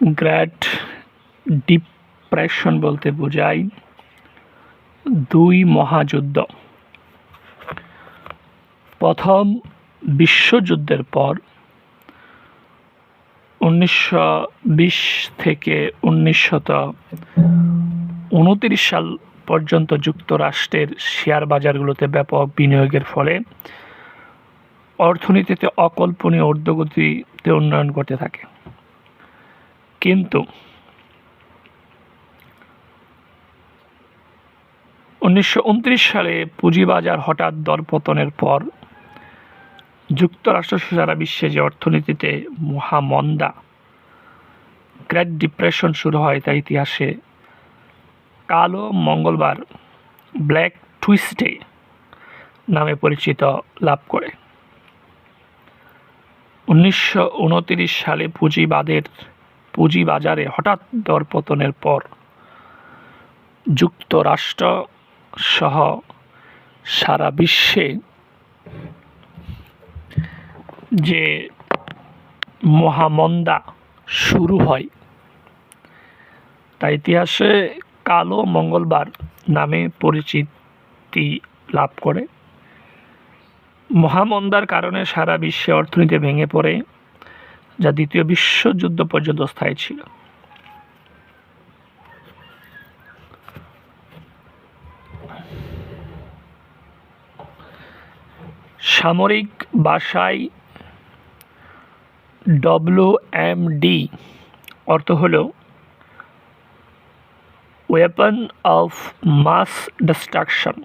Great depression বলতে বোঝায় দুই মহাযুদ্ধ। প্রথম বিশ্বযুদ্ধের পর 1920 থেকে 1929 সাল পর্যন্ত যুক্তরাষ্ট্রের শেয়ার বাজারগুলোতে ব্যাপক বিনিয়োগের ফলে অর্থনীতিতে অকল্পনীয় ঊর্ধ্বগতিতে উন্নয়ন করতে থাকে। কিন্তু 1929 সালে পুঁজিবাজার হঠাৎ দরপতনের পর যুক্তরাষ্ট্র সারা বিশ্বে যে অর্থনীতিতে মহামন্দা গ্রেট ডিপ্রেশন শুরু হয় তা ইতিহাসে কালো মঙ্গলবার ব্ল্যাক টুইসডে নামে পরিচিত লাভ করে। 1929 সালে পুঁজিবাজারে হঠাৎ দরপতনের পর যুক্তরাষ্ট্র সহ সারা বিশ্বে যে মহামন্দা শুরু হয় তা ইতিহাসে কালো মঙ্গলবার নামে পরিচিতি লাভ করে। মহামন্দার কারণে সারা বিশ্বে অর্থনীতি ভেঙে পড়ে, যা দ্বিতীয় বিশ্বযুদ্ধ পর্যন্ত স্থায়ী ছিল। সামরিক ভাষায় WMD অর্থ হল weapon of mass destruction.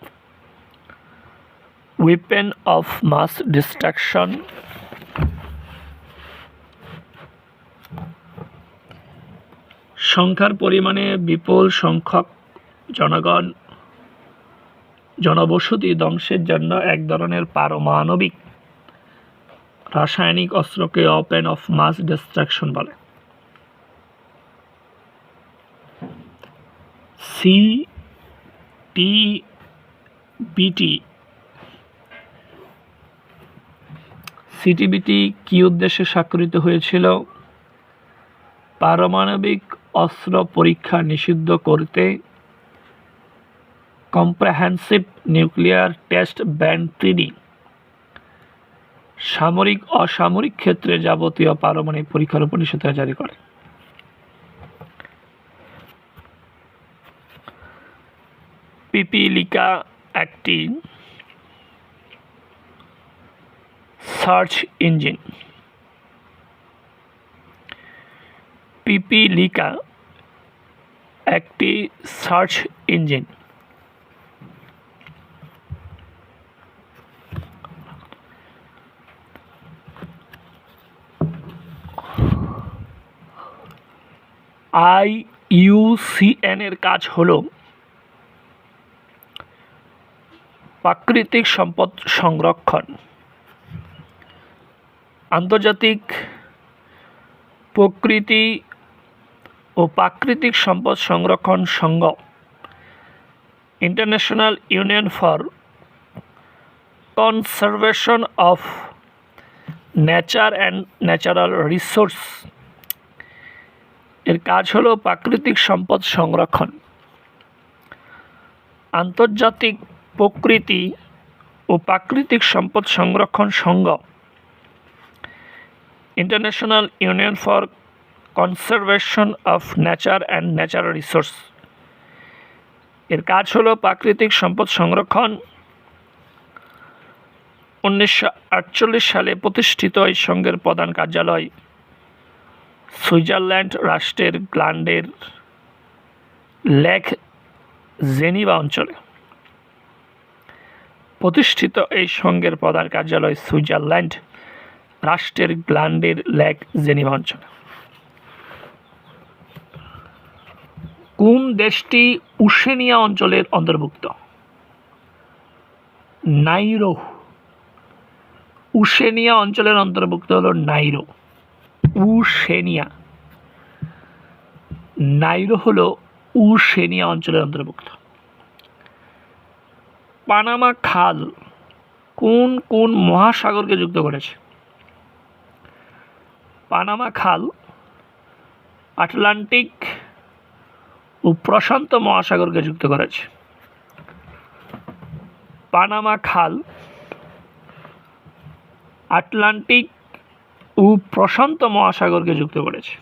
Weapon of mass destruction সংখ্যার পরিমাণে বিপুল সংখ্যক জনবসতি ধ্বংসের জন্য এক ধরনের পারমাণবিক রাসায়নিক অস্ত্রকে ওয়েপন অফ মাস ডিস্ট্রাকশন বলে। সিটিবিটি কি উদ্দেশ্যে স্বাক্ষরিত হয়েছিল? পারমাণবিক অস্ত্র পরীক্ষা নিষিদ্ধ করতে comprehensive nuclear test ban treaty সামরিক অসামরিক ক্ষেত্রে যাবতীয় পারমাণবিক পরীক্ষার উপর নিষেধাজ্ঞা জারি করে। পিপিলিকা একটি সার্চ ইঞ্জিন। পিপিলিকা একটি সার্চ ইঞ্জিন। IUCN এর কাজ হল প্রাকৃতিক সম্পদ সংরক্ষণ। আন্তর্জাতিক প্রকৃতি ও প্রাকৃতিক সম্পদ সংরক্ষণ সংঘ international union for conservation of nature and natural resource এর কাজ হলো প্রাকৃতিক সম্পদ সংরক্ষণ। আন্তর্জাতিক প্রকৃতি ও প্রাকৃতিক সম্পদ সংরক্ষণ সংঘ international union for conservation of nature and natural resource এর কাজ হলো প্রাকৃতিক সম্পদ সংরক্ষণ। 1948 সালে প্রতিষ্ঠিত এই সংঘের প্রধান কার্যালয় সুইজারল্যান্ড রাষ্ট্রের গ্ল্যান্ডের লেক জেনিভা অঞ্চলে। প্রতিষ্ঠিত এই সংঘের প্রধান কার্যালয় সুইজারল্যান্ড রাষ্ট্রের গ্ল্যান্ডের লেক জেনিভা অঞ্চলে। কোন দেশটি ওশেনিয়া অঞ্চলের অন্তর্ভুক্ত? নাইরো। ওশেনিয়া অঞ্চলের অন্তর্ভুক্ত হলো নাইরো। ওশেনিয়া, নাইরো হলো ওশেনিয়া অঞ্চলের অন্তর্ভুক্ত। পানামা খাল কোন কোন মহাসাগরকে যুক্ত করেছে? পানামা খাল আটলান্টিক ও প্রশান্ত মহাসাগরকে যুক্ত করেছে। পানামা খাল আটলান্টিক ও প্রশান্ত মহাসাগরকে যুক্ত করেছে।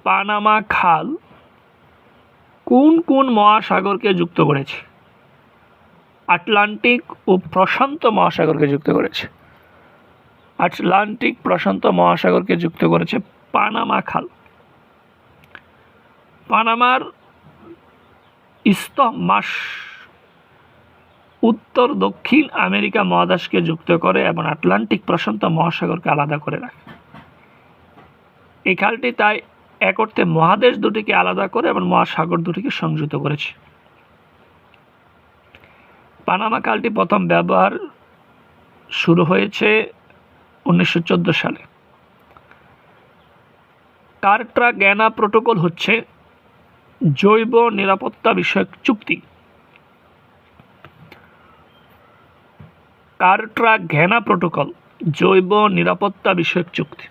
পানামা খাল কোন কোন মহাসাগরকে যুক্ত করেছে? আটলান্টিক ও প্রশান্ত মহাসাগরকে যুক্ত করেছে। আটলান্টিক প্রশান্ত মহাসাগরকে যুক্ত করেছে পানামা খাল। পানামার ইস্তমাস উত্তর দক্ষিণ আমেরিকা মহাদেশকে যুক্ত করে এবং আটলান্টিক প্রশান্ত মহাসাগরকে আলাদা করে রাখে। এই খালটি তাই এক অর্থে মহাদেশ দুটিকে আলাদা করে এবং মহাসাগর দুটিকে সংযুক্ত করেছে। পানামা খালটি প্রথম ব্যবহার শুরু হয়েছে 1914 সালে। কার্টাগেনা প্রোটোকল হচ্ছে জৈব নিরাপত্তা বিষয়ক চুক্তি। কার্টাগেনা প্রোটোকল জৈব নিরাপত্তা বিষয়ক চুক্তি।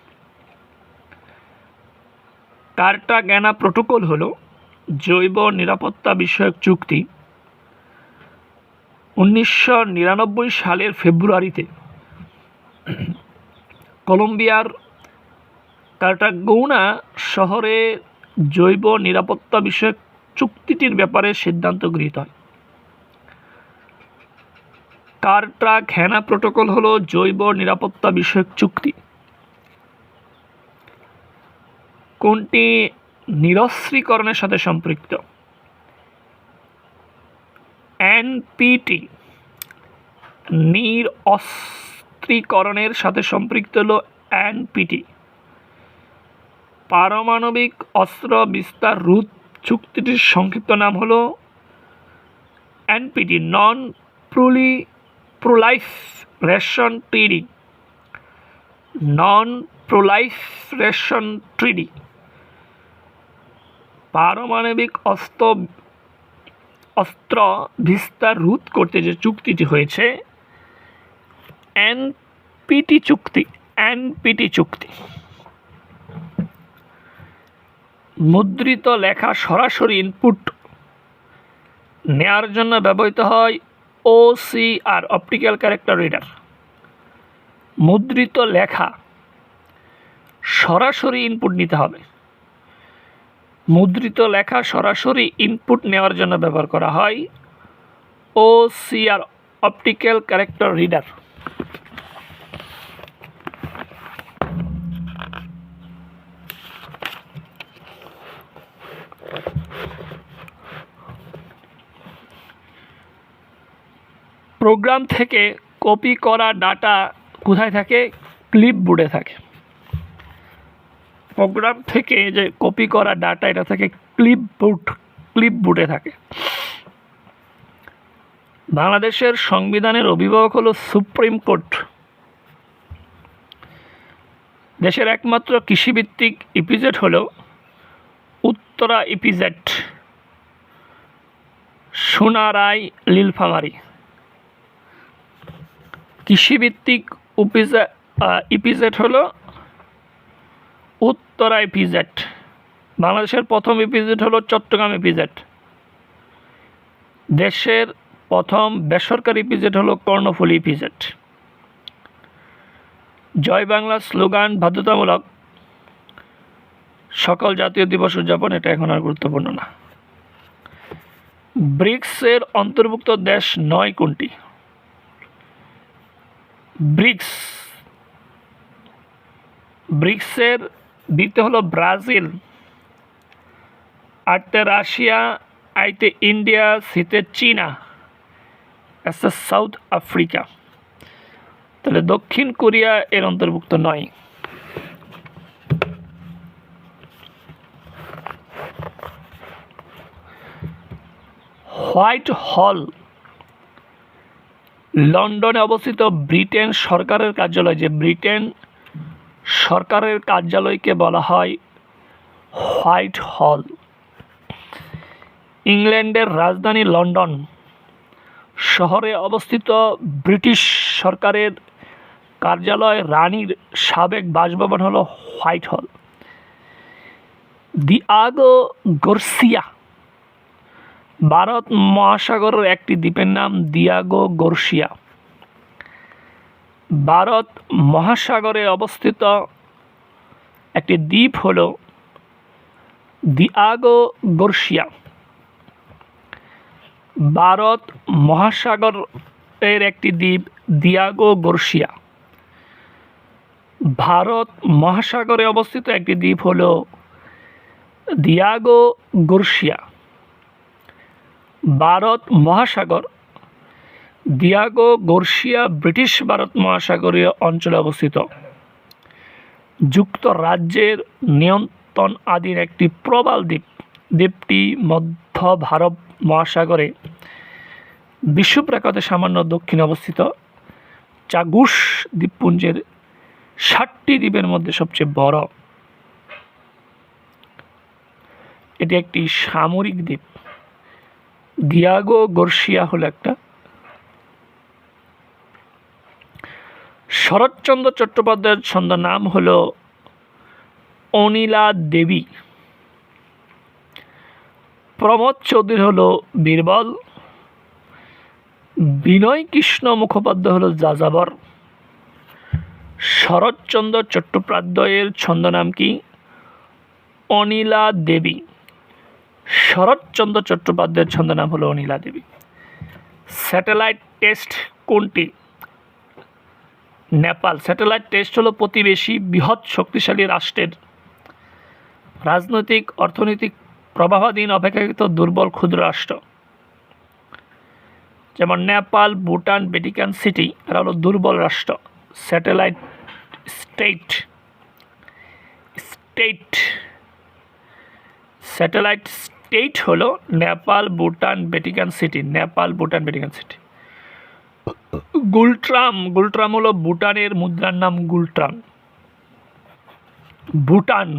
কার্টাগেনা প্রোটোকল হলো জৈব নিরাপত্তা বিষয়ক চুক্তি। 1999 সালের ফেব্রুয়ারিতে কলম্বিয়ার কার্টাগোনা শহরে জৈব নিরাপত্তা বিষয়ক চুক্তিটির ব্যাপারে সিদ্ধান্ত গৃহীত হয়। কার্টাগেনা প্রোটোকল হলো জৈব নিরাপত্তা বিষয়ক চুক্তি। কোনটি নিরস্ত্রীকরণের সাথে সম্পৃক্ত? এনপিটি নিরস্ত্রীকরণের সাথে সম্পৃক্ত হলো এনপিটি। পারমাণবিক অস্ত্র বিস্তার রোধ চুক্তিটির সংক্ষিপ্ত নাম হলো এনপিটি, নন প্রোলাইফারেশন ট্রিটি। নন প্রোলাইফারেশন ট্রিটি। পারমাণবিক অস্ত্র বিস্তার রোধ করতে যে চুক্তিটি হয়েছে এনপিটি চুক্তি। এনপিটি চুক্তি। মুদ্রিত লেখা সরাসরি ইনপুট নেয়ার জন্য ব্যবহৃত হয় OCR, অপটিক্যাল ক্যারেক্টার রিডার। মুদ্রিত লেখা সরাসরি ইনপুট নিতে হবে। মুদ্রিত লেখা সরাসরি ইনপুট নেওয়ার জন্য ব্যবহার করা হয় OCR, optical character reader. Program থেকে কপি করা ডাটা কোথায় থাকে? ক্লিপবোর্ডে থাকে। প্রোগ্রাম থেকে যে কপি করা ডাটা এটা থাকে ক্লিপবোর্ডে থাকে। বাংলাদেশের সংবিধানের অভিভাবক হলো সুপ্রিম কোর্ট। দেশের একমাত্র কৃষিভিত্তিক ইপিজেড হলো উত্তরা ইপিজেড, সোনারায় নীলফামারী। কৃষিভিত্তিক ইপিজেড হলো উত্তরা ইপিজেড। বাংলাদেশের প্রথম ইপিজেড হলো চট্টগ্রাম ইপিজেড। দেশের প্রথম বেসরকারি ইপিজেড হলো কর্ণফুলী ইপিজেড। জয় বাংলা স্লোগান বাধ্যতামূলক সকল জাতীয় দিবস উদযাপন, এটা এখন আর গুরুত্বপূর্ণ না। ব্রিক্সের অন্তর্ভুক্ত দেশ 9 কোনটি? ব্রিক্সের দ্বিতীয় হলো ব্রাজিল, আটতে রাশিয়া, আইতে ইন্ডিয়া, সিতে চীনা, এসে সাউথ আফ্রিকা। তাহলে দক্ষিণ কোরিয়া এর অন্তর্ভুক্ত নয়। হোয়াইট হল লন্ডনে অবস্থিত ব্রিটেন সরকারের কার্যালয়। যে ব্রিটেন সরকারের কার্যালয়কে বলা হয় হোয়াইট হল। ইংল্যান্ডের রাজধানী লন্ডন শহরে অবস্থিত ব্রিটিশ সরকারের কার্যালয় রানীর সাবেক বাসভবন হলো হোয়াইট হল। দিয়াগো গার্সিয়া ভারত মহাসাগরের একটি দ্বীপের নাম দিয়াগো গার্সিয়া। ভারত মহাসাগরে অবস্থিত একটি দ্বীপ হল দিয়াগো গার্সিয়া। ভারত মহাসাগরের একটি দ্বীপ দিয়াগো গার্সিয়া। ভারত মহাসাগরে অবস্থিত একটি দ্বীপ হল দিয়াগো গার্সিয়া। ভারত মহাসাগর দিয়াগো গার্সিয়া ব্রিটিশ ভারত মহাসাগরীয় অঞ্চলে অবস্থিত। যুক্তরাজ্যের নিয়ন্ত্রণাধীন একটি প্রবাল দ্বীপ। দ্বীপটি মধ্য ভারত মহাসাগরে বিষুবরেখাতে সামান্য দক্ষিণে অবস্থিত। চাগুস দ্বীপপুঞ্জের 7টি দ্বীপের মধ্যে সবচেয়ে বড়। এটি একটি সামরিক দ্বীপ। দিয়াগো গার্সিয়া হলো একটা। শরৎচন্দ্র চট্টোপাধ্যায়ের ছন্দ নাম হলো অনিলা দেবী। প্রমোদ চৌধুরী হলো বীরবল। বিনয় কৃষ্ণ মুখোপাধ্যায় হলো যাযাবর। শরৎচন্দ্র চট্টোপাধ্যায়ের ছন্দ নাম কি? অনিলা দেবী। শরৎচন্দ্র চট্টোপাধ্যায়ের ছন্দ নাম হলো অনিলা দেবী। স্যাটেলাইট টেস্ট কোনটি? নেপাল। স্যাটেলাইট টেস্ট হলো প্রতিবেশী বৃহৎ শক্তিশালী রাষ্ট্রের রাজনৈতিক অর্থনৈতিক প্রভাবাধীন অপেক্ষাকৃত দুর্বল ক্ষুদ্র রাষ্ট্র, যেমন নেপাল, ভুটান, ভ্যাটিকান সিটি, এরা হলো দুর্বল রাষ্ট্র। স্যাটেলাইট স্টেট স্যাটেলাইট স্টেট হলো Nepal, Bhutan, Vatican city. Nepal, Bhutan, Vatican city. গুলট্রাম হলো ভুটানের মুদ্রার নাম গুলট্রাম।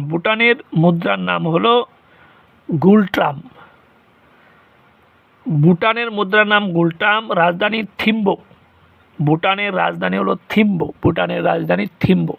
ভুটানের মুদ্রার নাম হলো গুলট্রাম। ভুটানের মুদ্রার নাম গুলট্রাম। রাজধানী থিম্পু। ভুটানের রাজধানী হলো থিম্পু। ভুটানের রাজধানী থিম্পু।